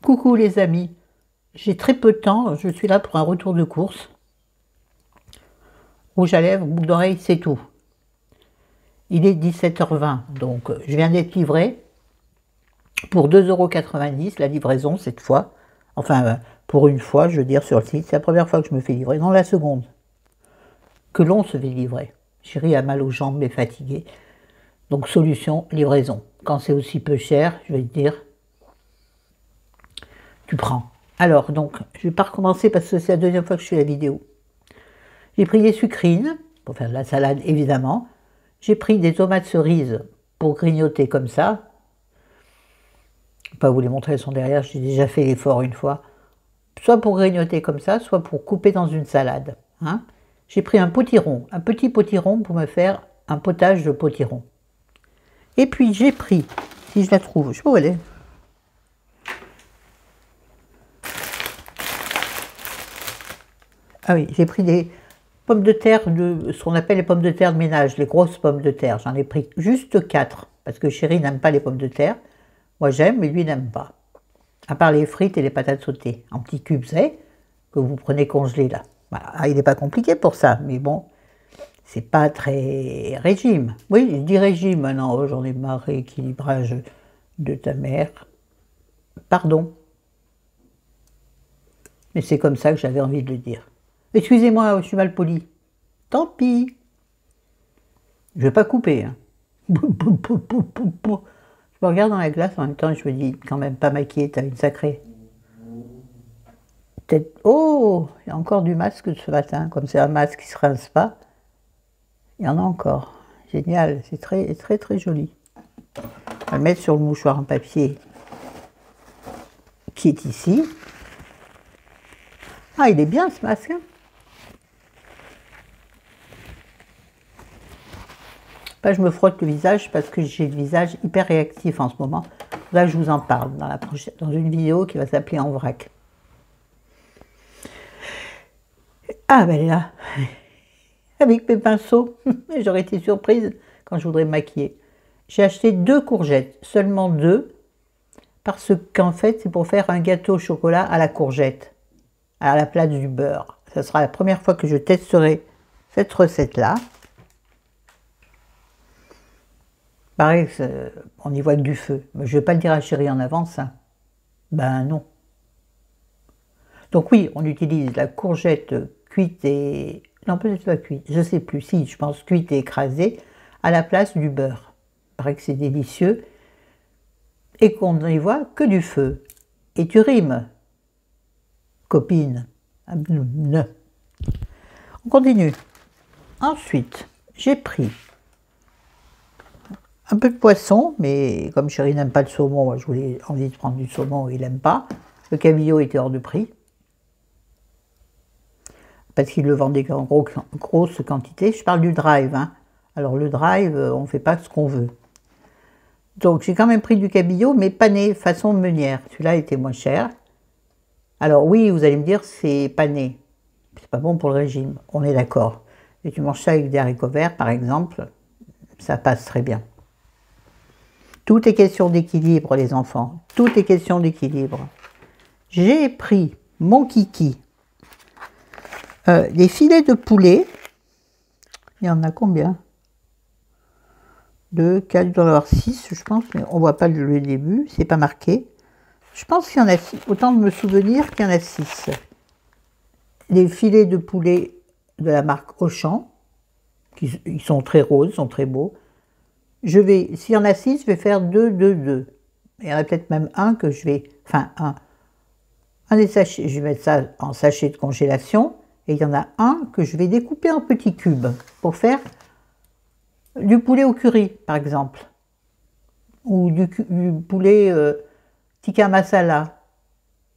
Coucou les amis, j'ai très peu de temps, je suis là pour un retour de course. Rouge à lèvres, boucle d'oreille, c'est tout. Il est 17h20, donc je viens d'être livré pour 2,90 € la livraison cette fois. Enfin, pour une fois, je veux dire, sur le site. C'est la première fois que je me fais livrer, non la seconde, que l'on se fait livrer. Chérie a mal aux jambes, mais fatiguée. Donc solution, livraison. Quand c'est aussi peu cher, je vais te dire, tu prends. Alors, donc, je ne vais pas recommencer parce que c'est la deuxième fois que je fais la vidéo. J'ai pris des sucrines, pour faire de la salade évidemment. J'ai pris des tomates cerises pour grignoter comme ça. Je ne vais pas vous les montrer, elles sont derrière, j'ai déjà fait l'effort une fois. Soit pour grignoter comme ça, soit pour couper dans une salade. Hein. J'ai pris un potiron, un petit potiron pour me faire un potage de potiron. Et puis j'ai pris, si je la trouve, je sais pas où elle est. Ah oui, j'ai pris des pommes de terre, ce qu'on appelle les pommes de terre de ménage, les grosses pommes de terre. J'en ai pris juste 4, parce que chéri n'aime pas les pommes de terre. Moi j'aime, mais lui n'aime pas. À part les frites et les patates sautées, en petits cubes, vous savez, que vous prenez congelés là. Voilà. Ah, il n'est pas compliqué pour ça, mais bon, c'est pas très régime. Oui, je dis régime maintenant, oh, j'en ai marre, rééquilibrage de ta mère. Pardon. Mais c'est comme ça que j'avais envie de le dire. Excusez-moi, je suis mal poli. Tant pis. Je ne vais pas couper. Hein. Je me regarde dans la glace en même temps et je me dis, quand même pas maquillée, t'as une sacrée. Peut-être. Oh, il y a encore du masque de ce matin, comme c'est un masque qui ne se rince pas. Il y en a encore. Génial, c'est très très très joli. On va le mettre sur le mouchoir en papier qui est ici. Ah, il est bien ce masque. Hein. Je me frotte le visage parce que j'ai le visage hyper réactif en ce moment. Là, je vous en parle dans une vidéo qui va s'appeler En vrac. Ah, ben elle est là. Avec mes pinceaux. J'aurais été surprise quand je voudrais me maquiller. J'ai acheté 2 courgettes, seulement 2, parce qu'en fait, c'est pour faire un gâteau au chocolat à la courgette, à la place du beurre. Ce sera la première fois que je testerai cette recette-là. Pareil, on y voit que du feu. Mais je ne vais pas le dire à chérie en avance. Hein. Ben non. Donc oui, on utilise la courgette cuite et... Non, peut-être pas cuite, je ne sais plus. Si, je pense cuite et écrasée à la place du beurre. Il paraît que c'est délicieux. Et qu'on n'y voit que du feu. Et tu rimes, copine. On continue. Ensuite, j'ai pris un peu de poisson, mais comme chéri n'aime pas le saumon, moi je voulais envie de prendre du saumon, il n'aime pas. Le cabillaud était hors de prix. Parce qu'il le vendait en grosse quantité. Je parle du drive. Hein. Alors le drive, on ne fait pas ce qu'on veut. Donc j'ai quand même pris du cabillaud, mais pané, façon meunière. Celui-là était moins cher. Alors oui, vous allez me dire, c'est pané. C'est pas bon pour le régime, on est d'accord. Et tu manges ça avec des haricots verts, par exemple, ça passe très bien. Tout est question d'équilibre, les enfants. Tout est question d'équilibre. J'ai pris mon kiki. Les filets de poulet. Il y en a combien? 2, 4, il doit y en avoir 6, je pense, mais on ne voit pas le début, c'est pas marqué. Je pense qu'il y en a 6, autant de me souvenir qu'il y en a 6. Les filets de poulet de la marque Auchan, ils sont très roses, sont très beaux. S'il y en a 6, je vais faire 2, 2, 2. Il y en a peut-être même un que je vais, enfin un des sachets, je vais mettre ça en sachet de congélation, et il y en a un que je vais découper en petits cubes pour faire du poulet au curry, par exemple, ou du poulet tikka masala,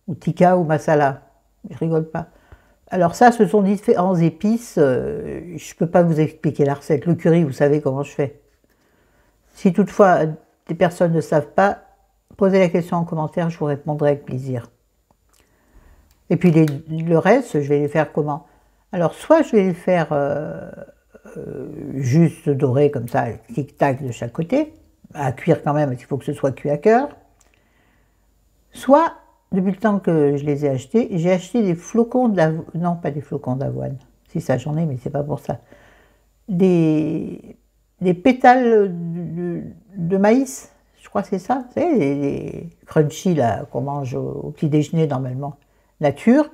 ou tikka ou masala, je rigole pas. Alors ça, ce sont différents épices, je ne peux pas vous expliquer la recette. Le curry, vous savez comment je fais. Si toutefois des personnes ne savent pas, posez la question en commentaire, je vous répondrai avec plaisir. Et puis le reste, je vais les faire comment? Alors soit je vais les faire juste dorés comme ça, tic-tac de chaque côté, à cuire quand même, parce qu'il faut que ce soit cuit à cœur. Soit depuis le temps que je les ai achetés, j'ai acheté des flocons d'avoine. Non, pas des flocons d'avoine. Si ça, j'en ai, mais c'est pas pour ça. Des pétales de maïs, je crois que c'est ça. Vous savez, les crunchy là qu'on mange au petit déjeuner normalement. Nature,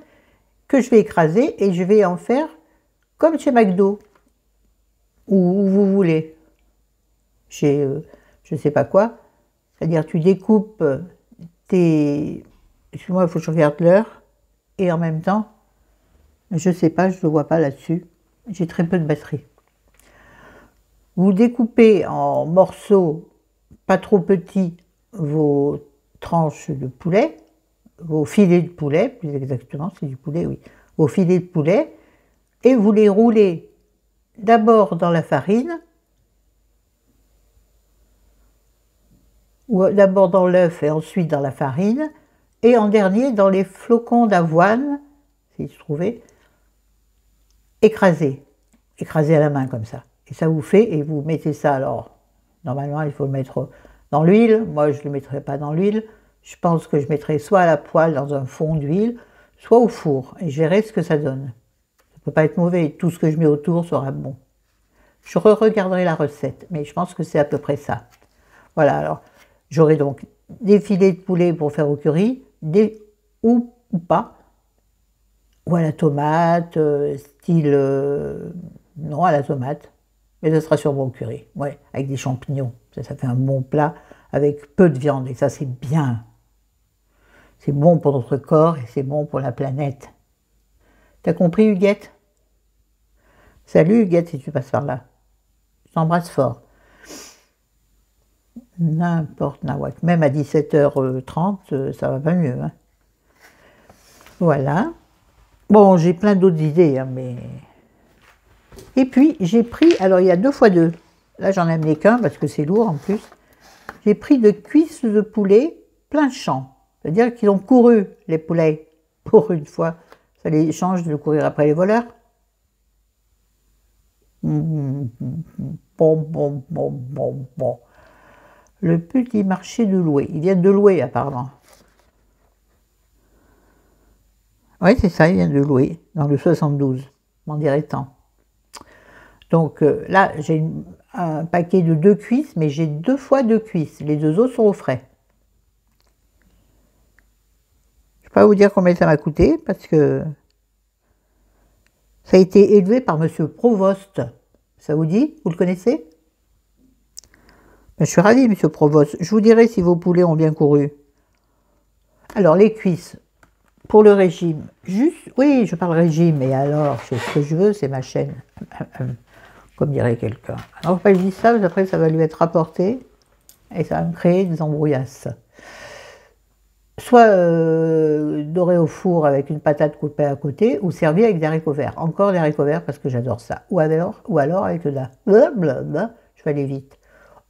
que je vais écraser et je vais en faire comme chez McDo. Où vous voulez. Chez je sais pas quoi. C'est-à-dire tu découpes tes... Excuse-moi, il faut que je regarde l'heure. Et en même temps, je sais pas, je ne le vois pas là-dessus. J'ai très peu de batterie. Vous découpez en morceaux pas trop petits vos tranches de poulet, vos filets de poulet, plus exactement, c'est du poulet, oui. Vos filets de poulet, et vous les roulez d'abord dans la farine, ou d'abord dans l'œuf et ensuite dans la farine, et en dernier dans les flocons d'avoine, si je trouvais, écrasés à la main comme ça. Et ça vous fait, et vous mettez ça, alors, normalement il faut le mettre dans l'huile, moi je ne le mettrai pas dans l'huile, je pense que je mettrai soit à la poêle dans un fond d'huile, soit au four, et je verrai ce que ça donne. Ça ne peut pas être mauvais, tout ce que je mets autour sera bon. Je regarderai la recette, mais je pense que c'est à peu près ça. Voilà, alors, j'aurai donc des filets de poulet pour faire au curry, ou pas, ou à la tomate, style... non, à la tomate. Mais ça sera sur mon curry, ouais, avec des champignons. Ça fait un bon plat avec peu de viande, et ça c'est bien. C'est bon pour notre corps et c'est bon pour la planète. T'as compris, Huguette? Salut, Huguette, si tu passes par là. Je t'embrasse fort. N'importe nawak. Même à 17h30, ça va pas mieux. Hein. Voilà. Bon, j'ai plein d'autres idées, hein, mais... Et puis, j'ai pris... Alors, il y a 2 fois 2. Là, j'en ai amené qu'un parce que c'est lourd, en plus. J'ai pris de cuisses de poulet plein champ. C'est-à-dire qu'ils ont couru, les poulets, pour une fois. Ça les change de courir après les voleurs. Bon. Le petit marché de Loué. Ils viennent de Loué, apparemment. Oui, c'est ça, ils viennent de Loué, dans le 72, m'en dirait tant. Donc là, j'ai un paquet de 2 cuisses, mais j'ai 2 fois 2 cuisses. Les 2 autres sont au frais. Je ne vais pas vous dire combien ça m'a coûté, parce que ça a été élevé par Monsieur Provost. Ça vous dit? Vous le connaissez? Je suis ravie, Monsieur Provost. Je vous dirai si vos poulets ont bien couru. Alors, les cuisses, pour le régime, juste... Oui, je parle régime, et alors, je fais ce que je veux, c'est ma chaîne. Comme dirait quelqu'un. Alors, pas que je dise ça, parce qu'après, ça va lui être rapporté, et ça va me créer des embrouillasses. Soit doré au four avec une patate coupée à côté, ou servi avec des haricots verts. Encore des haricots verts, parce que j'adore ça. Ou alors avec de la... Blablabla, je vais aller vite.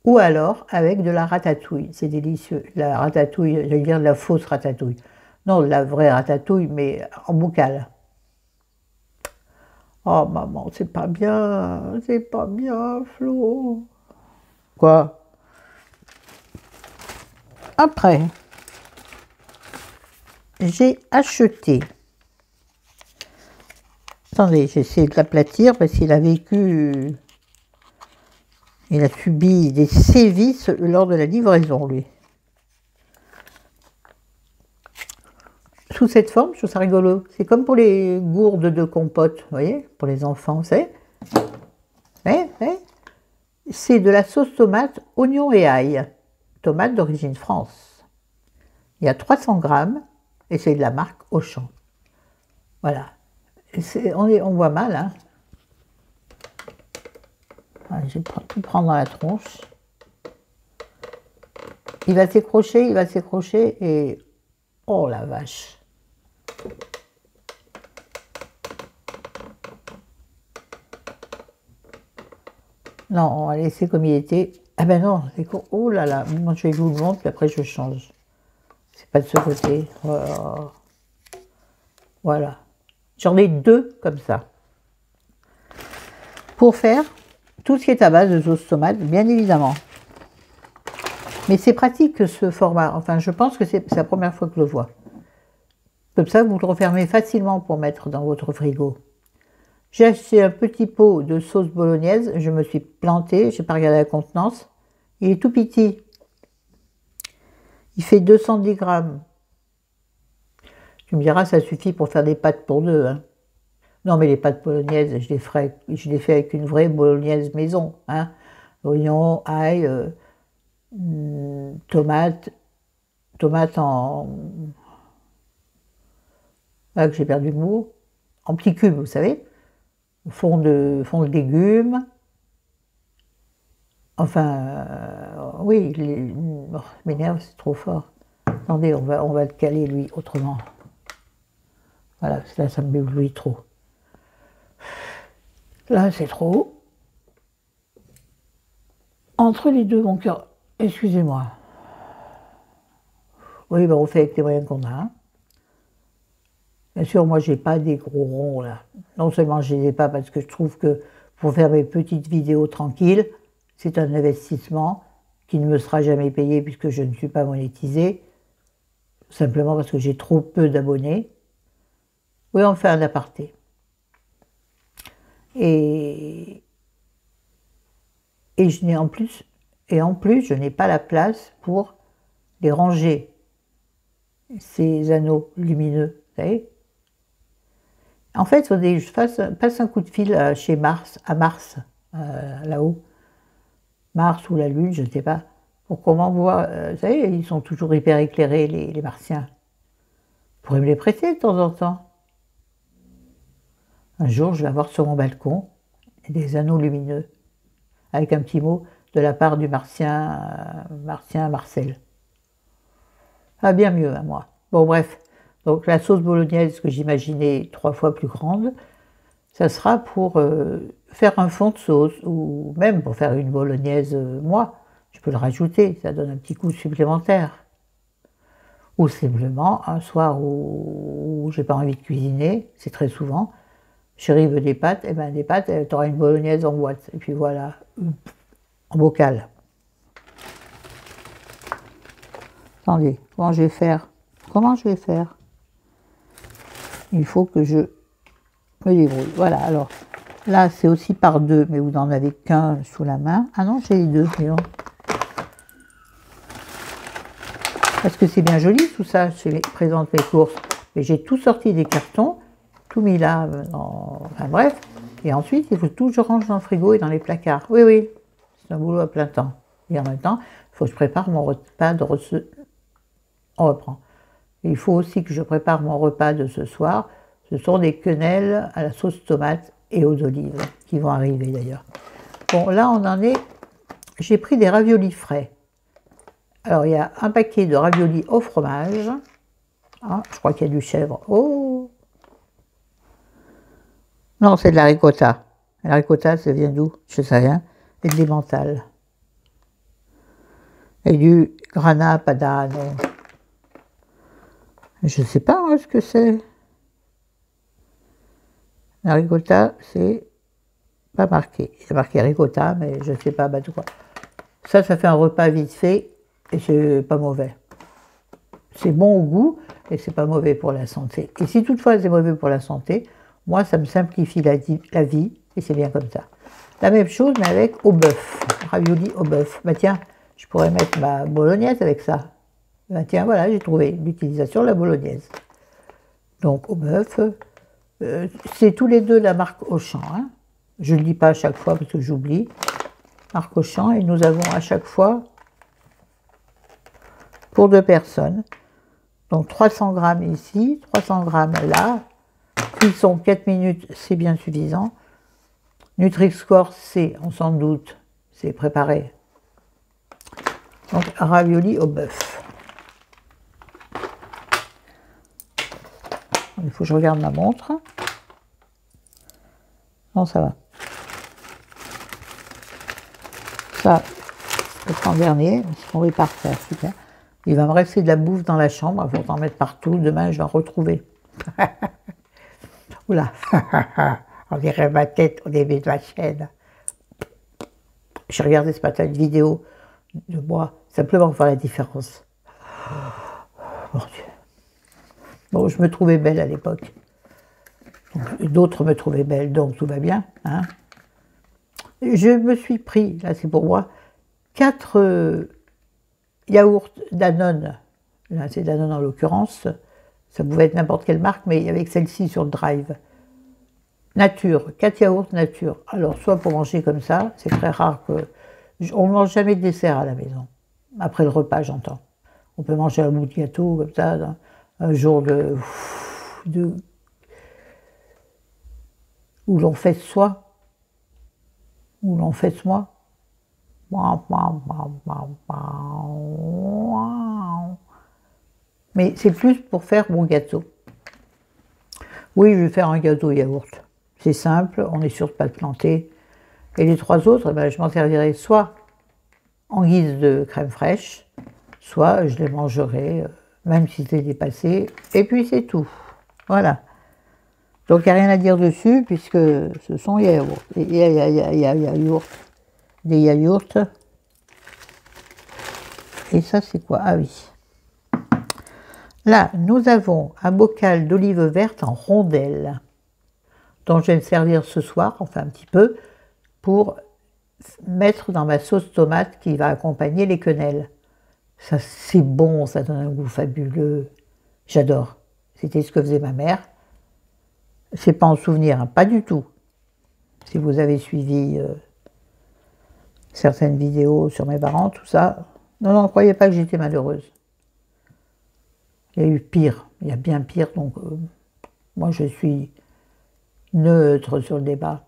Ou alors avec de la ratatouille. C'est délicieux. La ratatouille, j'allais dire de la fausse ratatouille. Non, de la vraie ratatouille, mais en bocal. Oh maman, c'est pas bien, Flo. Quoi? Après, j'ai acheté. Attendez, j'essaie de l'aplatir parce qu'il a vécu. Il a subi des sévices lors de la livraison, lui. Sous cette forme, je trouve ça rigolo. C'est comme pour les gourdes de compote, vous voyez, pour les enfants, vous savez. C'est de la sauce tomate, oignon et ail. Tomate d'origine France. Il y a 300 grammes et c'est de la marque Auchan. Voilà. On voit mal, hein. Voilà, je vais tout prendre dans la tronche. Il va s'écrocher et... Oh la vache! Non, on va laisser comme il était. Ah ben non, c'est court. Oh là là, moi je vous le montre, puis après je change. C'est pas de ce côté. Voilà. Voilà. J'en ai 2 comme ça. Pour faire tout ce qui est à base de sauce tomate, bien évidemment. Mais c'est pratique ce format. Enfin, je pense que c'est la première fois que je le vois. Comme ça, vous le refermez facilement pour mettre dans votre frigo. J'ai acheté un petit pot de sauce bolognaise. Je me suis plantée, je n'ai pas regardé la contenance. Il est tout petit. Il fait 210 grammes. Tu me diras, ça suffit pour faire des pâtes pour deux. Hein. Non, mais les pâtes bolognaises, je les fais avec une vraie bolognaise maison. Hein. Oignons, ail, tomates en... Ah, que j'ai perdu le mot. En petits cubes, vous savez. Fond de légumes. Enfin, oui, oh, m'énerve, c'est trop fort. Attendez, on va le caler, lui, autrement. Voilà, là, ça me m'éblouit trop. Là, c'est trop. Entre les deux, mon cœur, excusez-moi. Oui, ben, on fait avec les moyens qu'on a. Hein. Bien sûr, moi, j'ai pas des gros ronds, là. Non seulement je les ai pas parce que je trouve que pour faire mes petites vidéos tranquilles, c'est un investissement qui ne me sera jamais payé puisque je ne suis pas monétisée, simplement parce que j'ai trop peu d'abonnés. Oui, on fait un aparté. Et en plus, je n'ai pas la place pour les ranger, ces anneaux lumineux, vous savez. En fait, il faudrait que je passe un coup de fil chez Mars, là-haut, Mars ou la Lune, je ne sais pas, pour qu'on m'envoie, vous savez, ils sont toujours hyper éclairés, les Martiens. Vous pourrez me les prêter de temps en temps. Un jour, je vais avoir sur mon balcon des anneaux lumineux, avec un petit mot de la part du Martien Marcel. Ah, bien mieux, à moi. Bon, bref. Donc, la sauce bolognaise que j'imaginais 3 fois plus grande, ça sera pour faire un fond de sauce, ou même pour faire une bolognaise, moi. Je peux le rajouter, ça donne un petit coup supplémentaire. Ou simplement, un soir où j'ai pas envie de cuisiner, c'est très souvent, chérie veut des pâtes, et bien des pâtes, tu auras une bolognaise en boîte. Et puis voilà, en bocal. Attendez, comment je vais faire? Comment je vais faire? Il faut que je me débrouille. Voilà, alors, là, c'est aussi par deux, mais vous n'en avez qu'un sous la main. Ah non, j'ai les deux, mais non. Parce que c'est bien joli, tout ça, je présente les courses. Mais j'ai tout sorti des cartons, tout mis là, enfin bref. Et ensuite, il faut tout que je range dans le frigo et dans les placards. Oui, oui, c'est un boulot à plein temps. Et en même temps, il faut que je prépare mon repas On reprend. Et il faut aussi que je prépare mon repas de ce soir. Ce sont des quenelles à la sauce tomate et aux olives, qui vont arriver d'ailleurs. Bon, là, on en est... J'ai pris des raviolis frais. Alors, il y a un paquet de raviolis au fromage. Ah, je crois qu'il y a du chèvre. Oh! Non, c'est de la ricotta. La ricotta, ça vient d'où? Je ne sais rien. Et de l'emmental. Et du grana padano. Je ne sais pas hein, ce que c'est. La ricotta, c'est pas marqué. Il y a marqué ricotta, mais je ne sais pas de quoi. Ça fait un repas vite fait et c'est pas mauvais. C'est bon au goût et c'est pas mauvais pour la santé. Et si toutefois c'est mauvais pour la santé, moi ça me simplifie la vie et c'est bien comme ça. La même chose mais avec au bœuf, ravioli au bœuf. Bah tiens, je pourrais mettre ma bolognaise avec ça. Bah tiens, voilà, j'ai trouvé l'utilisation de la bolognaise. Donc au bœuf, c'est tous les deux la marque Auchan. Hein. Je ne le dis pas à chaque fois parce que j'oublie. Marque Auchan et nous avons à chaque fois pour 2 personnes. Donc 300 grammes ici, 300 grammes là. Cuisson 4 minutes, c'est bien suffisant. Nutri-Score, c'est, on s'en doute, c'est préparé. Donc ravioli au bœuf. Il faut que je regarde ma montre. Non, ça va. Ça, je prends le dernier, on va par terre, super. Il va me rester de la bouffe dans la chambre, il faut en mettre partout, demain je vais en retrouver. Oula, on dirait ma tête au début de la chaîne. J'ai regardé ce matin une vidéo de moi, simplement pour voir la différence. Mon Dieu. Bon, je me trouvais belle à l'époque. D'autres me trouvaient belle, donc tout va bien. Hein. Je me suis pris, là c'est pour moi, 4 yaourts Danone. Là c'est Danone en l'occurrence. Ça pouvait être n'importe quelle marque, mais avec celle-ci sur le drive. Nature, 4 yaourts nature. Alors, soit pour manger comme ça, c'est très rare que... On ne mange jamais de dessert à la maison. Après le repas, j'entends. On peut manger un bout de gâteau, comme ça, un jour où l'on fait soi, où l'on fait moi. Mais c'est plus pour faire mon gâteau. Oui, je vais faire un gâteau yaourt. C'est simple, on est sûr de ne pas le planter. Et les 3 autres, ben, je m'en servirai soit en guise de crème fraîche, soit je les mangerai, même si c'est dépassé. Et puis c'est tout. Voilà. Donc il n'y a rien à dire dessus, puisque ce sont les yaourts. Il y a des yaourts. Et ça, c'est quoi? Ah oui. Là, nous avons un bocal d'olive verte en rondelles, dont je vais me servir ce soir, enfin un petit peu, pour mettre dans ma sauce tomate qui va accompagner les quenelles. Ça, c'est bon, ça donne un goût fabuleux. J'adore. C'était ce que faisait ma mère. C'est pas en souvenir, hein, pas du tout. Si vous avez suivi certaines vidéos sur mes parents, tout ça, non, ne croyez pas que j'étais malheureuse. Il y a eu pire, il y a bien pire, donc moi je suis neutre sur le débat.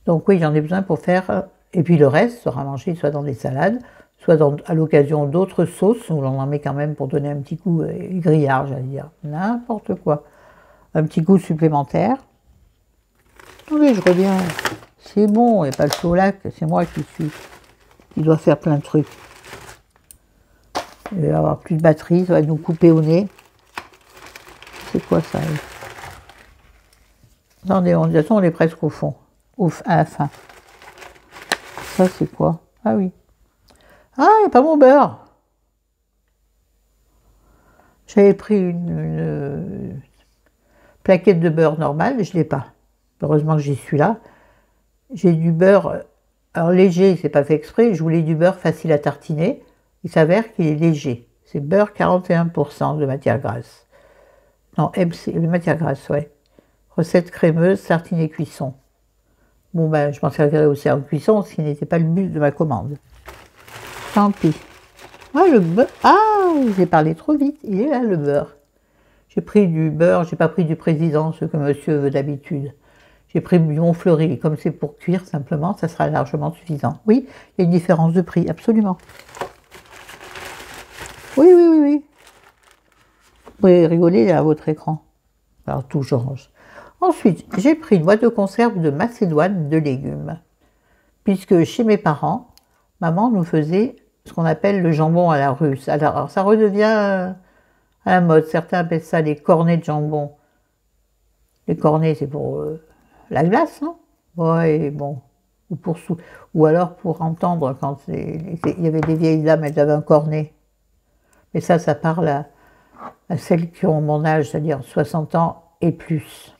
Donc oui, j'en ai besoin pour faire, et puis le reste sera mangé soit dans des salades, soit à l'occasion d'autres sauces, où l'on en met quand même pour donner un petit goût grillard, j'allais dire, n'importe quoi. Un petit goût supplémentaire. Attendez, je reviens. C'est bon, et pas le feu au lac, c'est moi qui dois faire plein de trucs. Il va y avoir plus de batterie, ça va nous couper au nez. C'est quoi ça? Attendez, de toute façon, on est presque au fond, à la fin. Ça, c'est quoi? Ah oui. Ah, il n'y a pas mon beurre. J'avais pris une plaquette de beurre normale, mais je ne l'ai pas. Heureusement que j'y suis là. J'ai du beurre, alors léger, c'est pas fait exprès, je voulais du beurre facile à tartiner. Il s'avère qu'il est léger. C'est beurre 41% de matière grasse. Non, MC, de matière grasse, ouais. Recette crémeuse, tartinée cuisson. Bon, ben, je m'en servirai aussi en cuisson, ce qui n'était pas le but de ma commande. Tant pis. Ah, le beurre. Ah, j'ai parlé trop vite. Il est là, le beurre. J'ai pris du beurre, j'ai pas pris du président, ce que monsieur veut d'habitude. J'ai pris du Montfleury. Comme c'est pour cuire, simplement, ça sera largement suffisant. Oui, il y a une différence de prix, absolument. Oui, oui, oui, oui. Vous pouvez rigoler à votre écran. Alors, tout change. Ensuite, j'ai pris une boîte de conserve de macédoine de légumes. Puisque chez mes parents, maman nous faisait ce qu'on appelle le jambon à la russe. Alors ça redevient à la mode. Certains appellent ça les cornets de jambon. Les cornets, c'est pour la glace, non? Ouais, bon. Ou alors pour entendre quand il y avait des vieilles dames, elles avaient un cornet. Mais ça parle à celles qui ont mon âge, c'est-à-dire 60 ans et plus.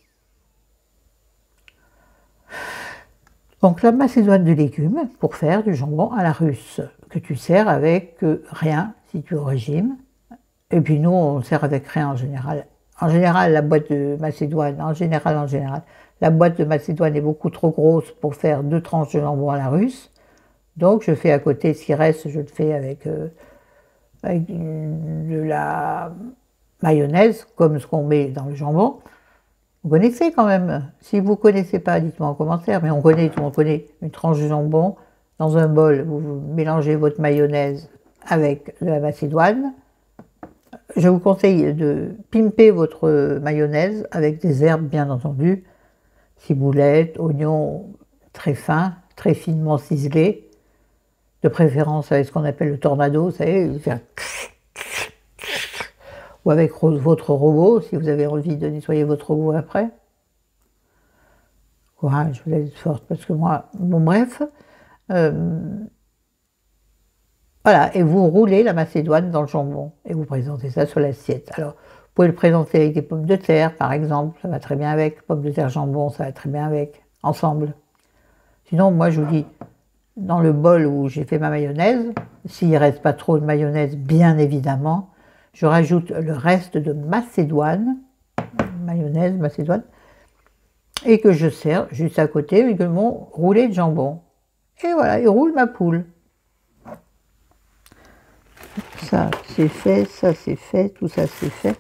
Donc la macédoine de légumes pour faire du jambon à la russe, que tu sers avec rien si tu es au régime. Et puis nous, on sert avec rien en général. En général, la boîte de macédoine, la boîte de macédoine est beaucoup trop grosse pour faire 2 tranches de jambon à la russe. Donc je fais à côté, ce qui reste, je le fais avec de la mayonnaise, comme ce qu'on met dans le jambon. Vous connaissez quand même. Si vous ne connaissez pas, dites-moi en commentaire, mais on connaît, tout le monde connaît une tranche de jambon. Dans un bol, vous mélangez votre mayonnaise avec de la macédoine. Je vous conseille de pimper votre mayonnaise avec des herbes, bien entendu. Ciboulette, oignons très fins, très finement ciselés. De préférence avec ce qu'on appelle le tornado, vous savez, faire... Ou avec votre robot, si vous avez envie de nettoyer votre robot après. Courage, vous êtes forte, parce que moi... Bon, bref. Voilà, et vous roulez la macédoine dans le jambon, et vous présentez ça sur l'assiette. Alors, pouvez le présenter avec des pommes de terre, par exemple, ça va très bien avec. Pommes de terre jambon, ça va très bien avec, ensemble. Sinon, moi, je vous dis, dans le bol où j'ai fait ma mayonnaise, s'il ne reste pas trop de mayonnaise, bien évidemment, je rajoute le reste de macédoine, mayonnaise, macédoine, et que je sers juste à côté avec mon roulé de jambon. Et voilà, il roule ma poule. Ça, c'est fait, ça, c'est fait, tout ça, c'est fait.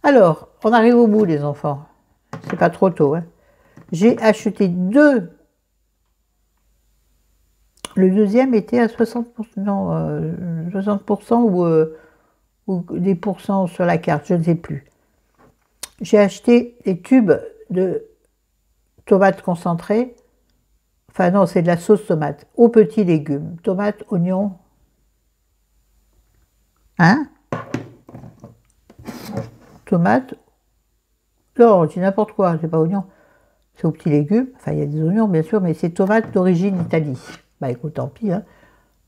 Alors, on arrive au bout, les enfants. C'est pas trop tôt, hein. J'ai acheté deux. Le deuxième était à 60%, non, 60% ou des pourcents sur la carte, je ne sais plus. J'ai acheté des tubes de tomates concentrées. Enfin non, c'est de la sauce tomate, aux petits légumes. Tomates, oignons. Hein? Tomates. Non, c'est n'importe quoi, c'est pas oignons. C'est aux petits légumes. Enfin, il y a des oignons, bien sûr, mais c'est tomates d'origine Italie. Bah écoute, tant pis, hein.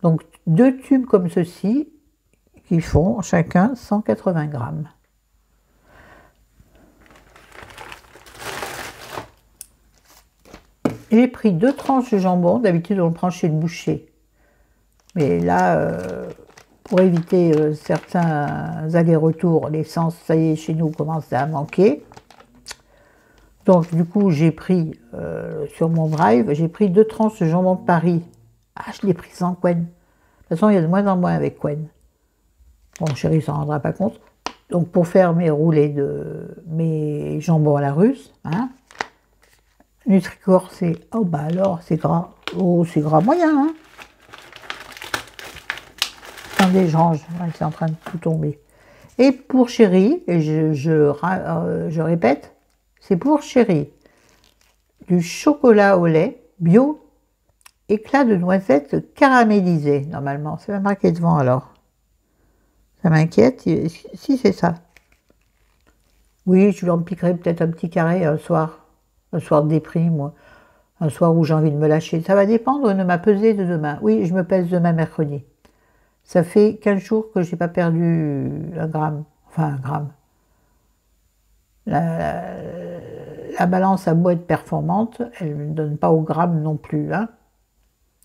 Donc, deux tubes comme ceci, qui font chacun 180 grammes. J'ai pris deux tranches de jambon. D'habitude, on le prend chez le boucher. Mais là, pour éviter certains allers-retours, l'essence, ça y est, chez nous, commence à manquer. Donc, du coup, j'ai pris, sur mon drive, j'ai pris deux tranches de jambon de Paris. Ah, je l'ai pris sans couenne. De toute façon, il y a de moins en moins avec couenne. Bon, chérie, ça ne s'en rendra pas compte. Donc, pour faire mes roulés de mes jambons à la russe, hein, Nutricor, c'est... Oh, bah alors, c'est gras. Oh, c'est gras moyen, hein. Attendez, je range. C'est en train de tout tomber. Et pour chérie, et je répète, c'est pour chérie, du chocolat au lait bio, éclat de noisettes caramélisées, normalement. C'est pas marqué devant, alors. Ça m'inquiète. Si, c'est ça. Oui, je lui en piquerai peut-être un petit carré un soir. Un soir de déprime, moi. Un soir où j'ai envie de me lâcher. Ça va dépendre de ma pesée de demain. Oui, je me pèse demain mercredi. Ça fait 15 jours que je n'ai pas perdu un gramme. Enfin, un gramme. La balance a beau être performante, elle ne donne pas au gramme non plus. Hein.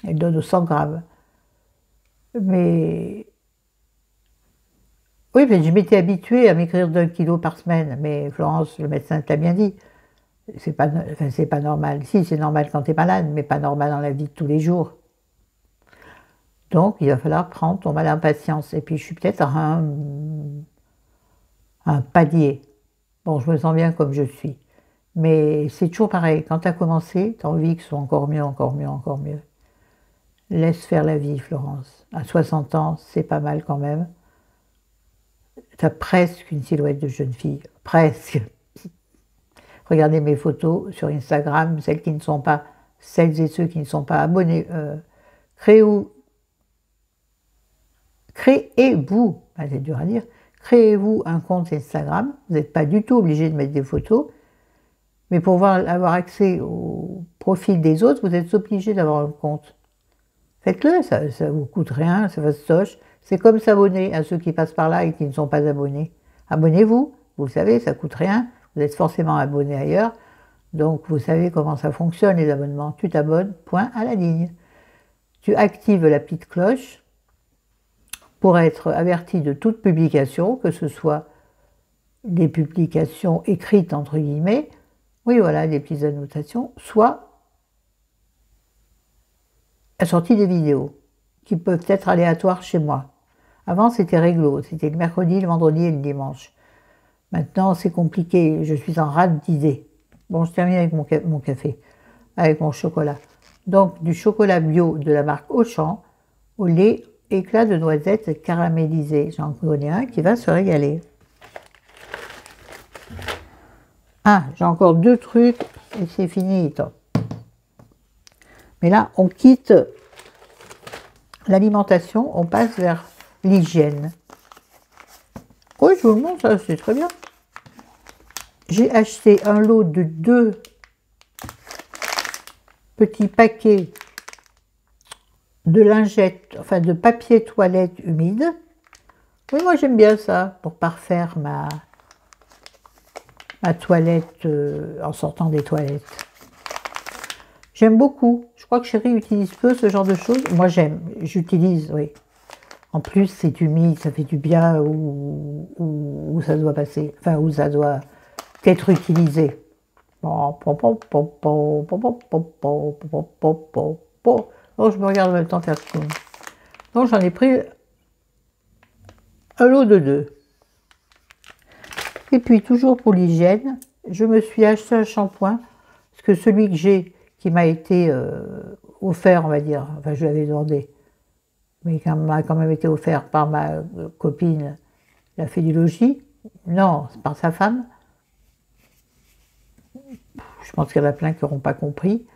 Elle donne au 100 grammes. Mais... Oui, mais je m'étais habituée à m'écrire d'1 kilo par semaine. Mais Florence, le médecin t'a bien dit. C'est pas, enfin, c'est pas normal. Si, c'est normal quand tu es malade, mais pas normal dans la vie de tous les jours. Donc, il va falloir prendre ton mal en patience. Et puis, je suis peut-être à un palier. Bon, je me sens bien comme je suis. Mais c'est toujours pareil. Quand tu as commencé, tu as envie que ce soit encore mieux, encore mieux, encore mieux. Laisse faire la vie, Florence. À 60 ans, c'est pas mal quand même. Tu as presque une silhouette de jeune fille. Presque. Regardez mes photos sur Instagram, celles et ceux qui ne sont pas abonnés. Créez-vous, c'est dur à dire, créez-vous un compte Instagram. Vous n'êtes pas du tout obligé de mettre des photos, mais pour avoir accès au profil des autres, vous êtes obligé d'avoir un compte. Faites-le, ça ne vous coûte rien, ça va se toche. C'est comme s'abonner à ceux qui passent par là et qui ne sont pas abonnés. Abonnez-vous, vous le savez, ça ne coûte rien. Vous êtes forcément abonné ailleurs, donc vous savez comment ça fonctionne les abonnements. Tu t'abonnes, point à la ligne. Tu actives la petite cloche pour être averti de toute publication, que ce soit des publications écrites entre guillemets, oui voilà, des petites annotations, soit la sortie des vidéos, qui peuvent être aléatoires chez moi. Avant c'était réglo, c'était le mercredi, le vendredi et le dimanche. Maintenant, c'est compliqué, je suis en rade d'idées. Bon, je termine avec mon café, avec mon chocolat. Donc, du chocolat bio de la marque Auchan, au lait éclat de noisettes caramélisées. J'en connais un qui va se régaler. Ah, j'ai encore deux trucs et c'est fini. Mais là, on quitte l'alimentation, on passe vers l'hygiène. Oui, je vous le montre, ça c'est très bien. J'ai acheté un lot de 2 petits paquets de lingettes, enfin de papier toilette humide. Oui, moi j'aime bien ça pour parfaire ma toilette en sortant des toilettes. J'aime beaucoup. Je crois que Chérie utilise peu ce genre de choses. Moi, j'aime. J'utilise, oui. En plus, c'est humide, ça fait du bien où ça doit passer. Enfin, où ça doit être utilisé. Oh, je me regarde en même temps faire ce coup. Donc, j'en ai pris un lot de 2. Et puis, toujours pour l'hygiène, je me suis acheté un shampoing, parce que celui que j'ai, qui m'a été offert, on va dire, enfin, je l'avais demandé, mais qui m'a quand même été offert par ma copine, la fait du logis, non, c'est par sa femme. Je pense qu'il y en a plein qui n'auront pas compris,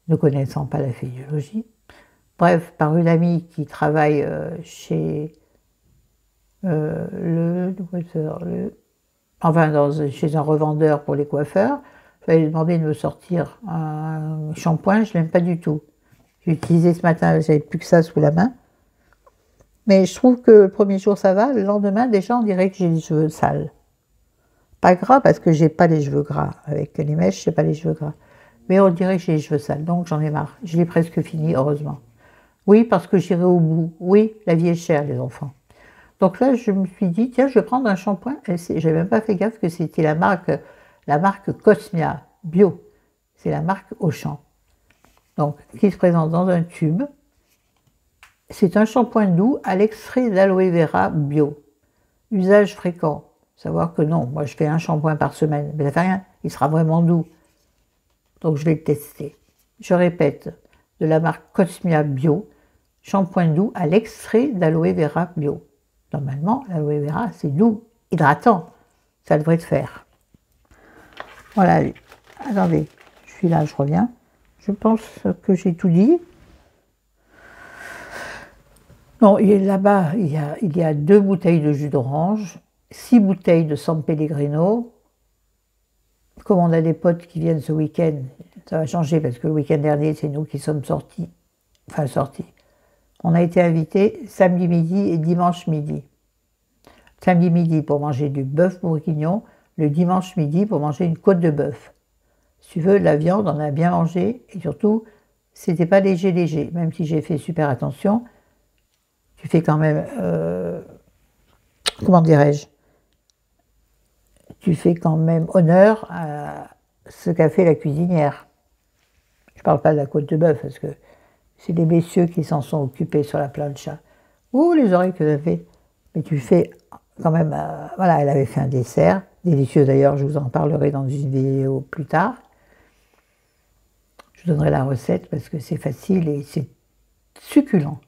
ne connaissant pas la fée du logis. Bref, par une amie qui travaille chez chez un revendeur pour les coiffeurs. J'avais demandé de me sortir un shampoing, je ne l'aime pas du tout. J'ai utilisé ce matin, j'avais plus que ça sous la main. Mais je trouve que le premier jour ça va, le lendemain déjà on dirait que j'ai les cheveux sales. Pas gras parce que j'ai pas les cheveux gras. Avec les mèches, j'ai pas les cheveux gras. Mais on dirait que j'ai les cheveux sales, donc j'en ai marre. Je l'ai presque fini, heureusement. Oui, parce que j'irai au bout. Oui, la vie est chère, les enfants. Donc là, je me suis dit, tiens, je vais prendre un shampoing. Je n'avais même pas fait gaffe que c'était la marque Cosmia Bio. C'est la marque Auchan. Donc, qui se présente dans un tube. C'est un shampoing doux à l'extrait d'aloe vera bio. Usage fréquent. Savoir que non, moi je fais un shampoing par semaine, mais ça fait rien, il sera vraiment doux. Donc je vais le tester. Je répète, de la marque Cosmia Bio, shampoing doux à l'extrait d'aloe vera bio. Normalement, l'aloe vera, c'est doux, hydratant. Ça devrait le faire. Voilà, attendez, je suis là, je reviens. Je pense que j'ai tout dit. Non, là-bas, il y a 2 bouteilles de jus d'orange, 6 bouteilles de San Pellegrino. Comme on a des potes qui viennent ce week-end, ça va changer parce que le week-end dernier, c'est nous qui sommes sortis. Enfin, sortis. On a été invités samedi midi et dimanche midi. Samedi midi pour manger du bœuf bourguignon, le dimanche midi pour manger une côte de bœuf. Si tu veux, la viande, on a bien mangé et surtout, c'était pas léger, même si j'ai fait super attention. Tu fais quand même, comment dirais-je, tu fais quand même honneur à ce qu'a fait la cuisinière. Je ne parle pas de la côte de bœuf parce que c'est des messieurs qui s'en sont occupés sur la plancha. Ouh, les oreilles que ça fait. Mais tu fais quand même, voilà, elle avait fait un dessert, délicieux d'ailleurs, je vous en parlerai dans une vidéo plus tard. Je donnerai la recette parce que c'est facile et c'est succulent.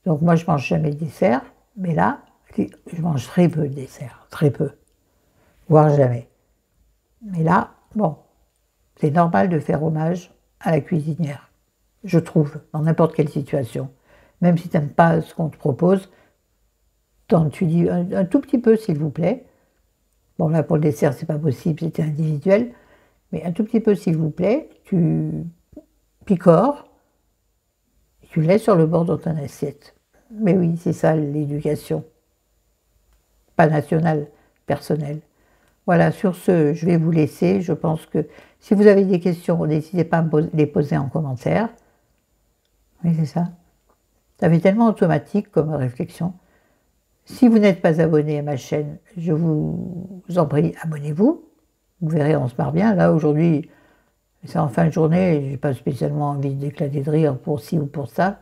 Donc moi je mange jamais de dessert, mais là, je mange très peu de dessert, très peu, voire jamais. Mais là, bon, c'est normal de faire hommage à la cuisinière, je trouve, dans n'importe quelle situation. Même si tu n'aimes pas ce qu'on te propose, tu dis un tout petit peu s'il vous plaît. Bon là pour le dessert c'est pas possible, c'était individuel, mais un tout petit peu s'il vous plaît, tu picores, tu le laisses sur le bord de ton assiette. Mais oui, c'est ça l'éducation. Pas nationale, personnelle. Voilà, sur ce, je vais vous laisser. Je pense que si vous avez des questions, n'hésitez pas à me les poser en commentaire. Oui, c'est ça. Ça fait tellement automatique comme réflexion. Si vous n'êtes pas abonné à ma chaîne, je vous en prie, abonnez-vous. Vous verrez, on se marre bien. Là, aujourd'hui, c'est en fin de journée, je n'ai pas spécialement envie d'éclater de rire pour ci ou pour ça.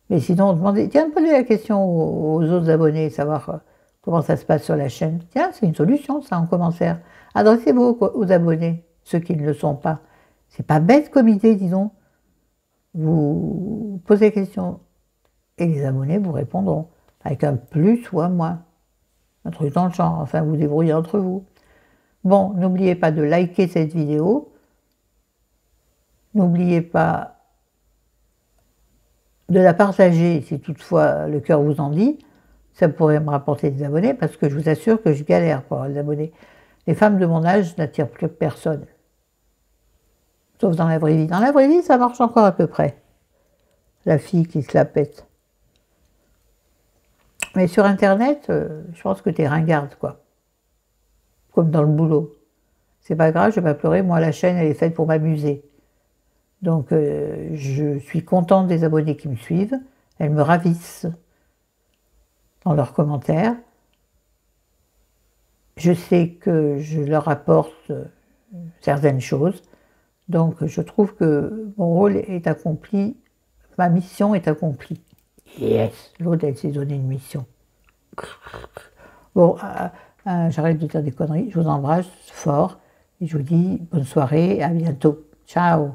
Mais sinon, demandez, tiens, posez la question aux autres abonnés, savoir comment ça se passe sur la chaîne. Tiens, c'est une solution, ça, en commentaire. Adressez-vous aux abonnés, ceux qui ne le sont pas. C'est pas bête comme idée, disons. Vous posez la question et les abonnés vous répondront avec un plus ou un moins. Un truc dans le genre, enfin, vous débrouillez entre vous. Bon, n'oubliez pas de liker cette vidéo. N'oubliez pas de la partager si toutefois le cœur vous en dit. Ça pourrait me rapporter des abonnés parce que je vous assure que je galère pour avoir des abonnés. Les femmes de mon âge n'attirent plus personne. Sauf dans la vraie vie. Dans la vraie vie, ça marche encore à peu près. La fille qui se la pète. Mais sur Internet, je pense que t'es ringarde, quoi. comme dans le boulot. C'est pas grave, je vais pas pleurer, moi la chaîne elle est faite pour m'amuser. Donc je suis contente des abonnés qui me suivent, elles me ravissent dans leurs commentaires. Je sais que je leur apporte certaines choses, donc je trouve que mon rôle est accompli, ma mission est accomplie. Yes, l'autre elle s'est donné une mission. Bon, j'arrête de dire des conneries, je vous embrasse fort et je vous dis bonne soirée, à bientôt. Ciao.